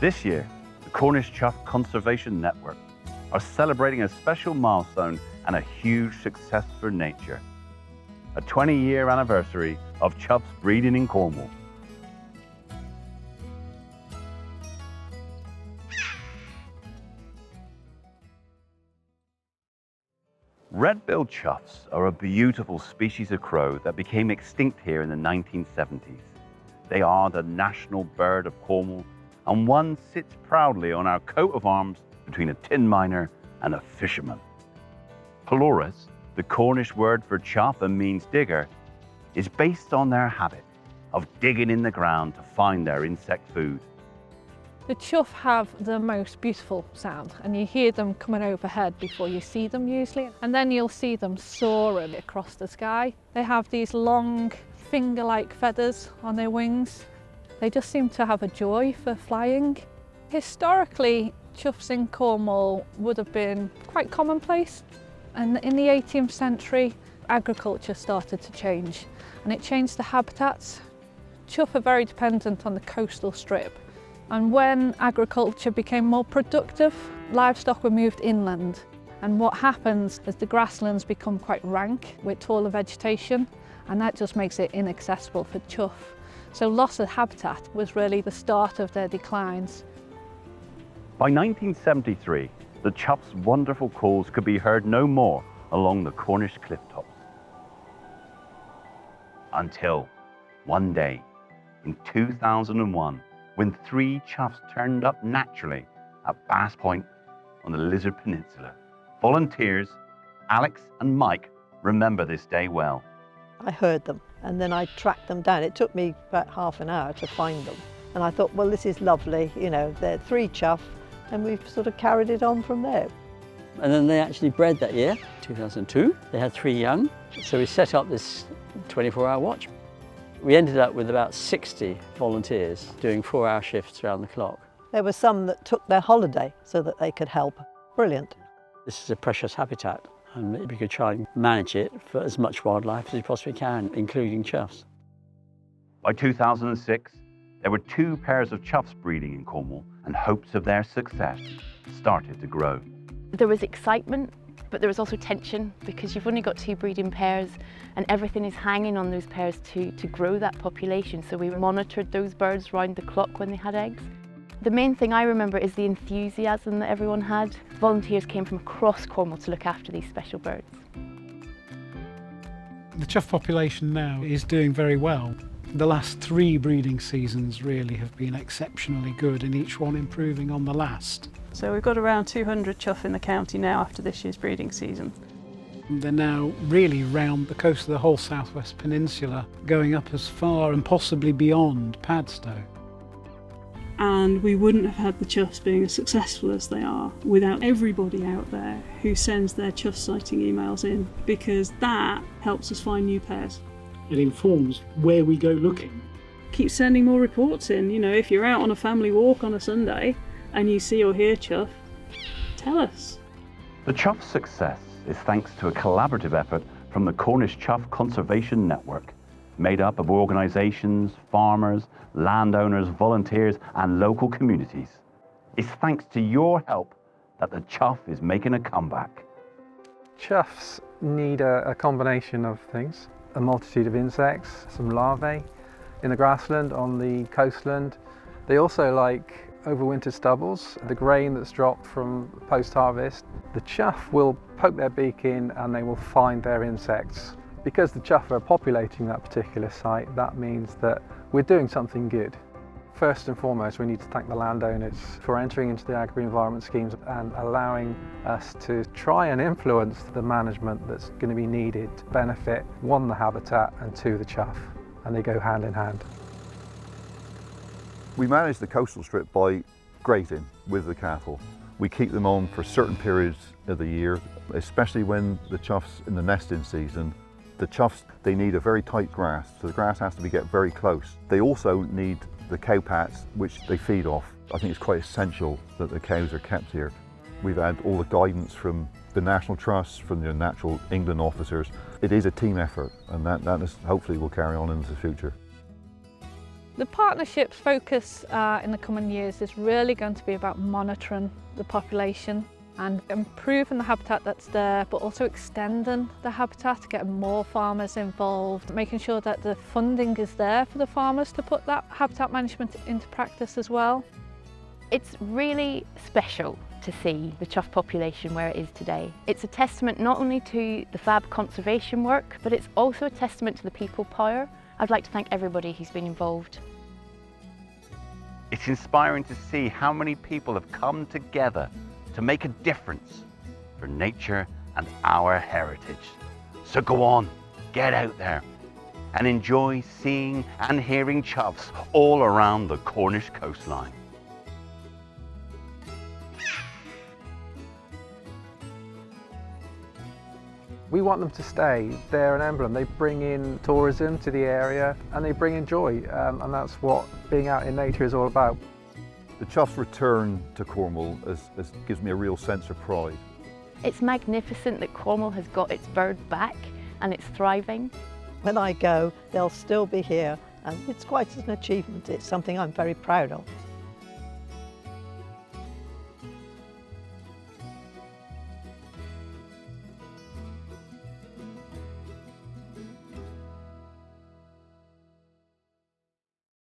This year, the Cornish Chough Conservation Network are celebrating a special milestone and a huge success for nature. A 20-year anniversary of choughs breeding in Cornwall. Red-billed choughs are a beautiful species of crow that became extinct here in the 1970s. They are the national bird of Cornwall, and one sits proudly on our coat of arms between a tin miner and a fisherman. Paloris, the Cornish word for chough and means digger, is based on their habit of digging in the ground to find their insect food. The chough have the most beautiful sound, and you hear them coming overhead before you see them usually, and then you'll see them soaring across the sky. They have these long finger-like feathers on their wings. They just seem to have a joy for flying. Historically, choughs in Cornwall would have been quite commonplace, and in the 18th century agriculture started to change, and it changed the habitats. Chough are very dependent on the coastal strip. And when agriculture became more productive, livestock were moved inland. And what happens is the grasslands become quite rank with taller vegetation, and that just makes it inaccessible for chough. So loss of habitat was really the start of their declines. By 1973, the chough's wonderful calls could be heard no more along the Cornish cliff tops. Until one day in 2001, when 3 choughs turned up naturally at Bass Point on the Lizard Peninsula. Volunteers, Alex and Mike, remember this day well. I heard them and then I tracked them down. It took me about half an hour to find them. And I thought, well, this is lovely, you know, they're 3 chough, and we've sort of carried it on from there. And then they actually bred that year, 2002. They had 3 young, so we set up this 24-hour watch. We ended up with about 60 volunteers doing 4-hour shifts around the clock. There were some that took their holiday so that they could help. Brilliant. This is a precious habitat, and we could try and manage it for as much wildlife as we possibly can, including choughs. By 2006, there were 2 pairs of choughs breeding in Cornwall, and hopes of their success started to grow. There was excitement, but there was also tension because you've only got 2 breeding pairs and everything is hanging on those pairs to grow that population. So we monitored those birds round the clock when they had eggs. The main thing I remember is the enthusiasm that everyone had. Volunteers came from across Cornwall to look after these special birds. The chough population now is doing very well. The last 3 breeding seasons really have been exceptionally good, and each one improving on the last. So we've got around 200 chough in the county now after this year's breeding season. They're now really round the coast of the whole southwest peninsula, going up as far and possibly beyond Padstow. And we wouldn't have had the choughs being as successful as they are without everybody out there who sends their chough sighting emails in, because that helps us find new pairs. It informs where we go looking. Keep sending more reports in. You know, if you're out on a family walk on a Sunday and you see or hear chough, tell us. The chough's success is thanks to a collaborative effort from the Cornish Chough Conservation Network, made up of organisations, farmers, landowners, volunteers and local communities. It's thanks to your help that the chough is making a comeback. Choughs need a combination of things. A multitude of insects, some larvae in the grassland, on the coastland. They also like overwintered stubbles, the grain that's dropped from post-harvest. The chough will poke their beak in and they will find their insects. Because the chough are populating that particular site, that means that we're doing something good. First and foremost, we need to thank the landowners for entering into the agri-environment schemes and allowing us to try and influence the management that's going to be needed to benefit, 1, the habitat, and 2, the chough, and they go hand in hand. We manage the coastal strip by grazing with the cattle. We keep them on for certain periods of the year, especially when the choughs in the nesting season. The choughs, they need a very tight grass, so the grass has to get very close. They also need the cow pats, which they feed off. I think it's quite essential that the cows are kept here. We've had all the guidance from the National Trust, from the Natural England officers. It is a team effort, and that is, hopefully will carry on into the future. The partnership's focus in the coming years is really going to be about monitoring the population and improving the habitat that's there, but also extending the habitat, getting more farmers involved, making sure that the funding is there for the farmers to put that habitat management into practice as well. It's really special to see the chough population where it is today. It's a testament not only to the fab conservation work, but it's also a testament to the people power. I'd like to thank everybody who's been involved. It's inspiring to see how many people have come together to make a difference for nature and our heritage. So go on, get out there and enjoy seeing and hearing choughs all around the Cornish coastline. We want them to stay. They're an emblem. They bring in tourism to the area and they bring in joy, and that's what being out in nature is all about. The chough's return to Cornwall gives me a real sense of pride. It's magnificent that Cornwall has got its bird back and it's thriving. When I go, they'll still be here, and it's quite an achievement. It's something I'm very proud of.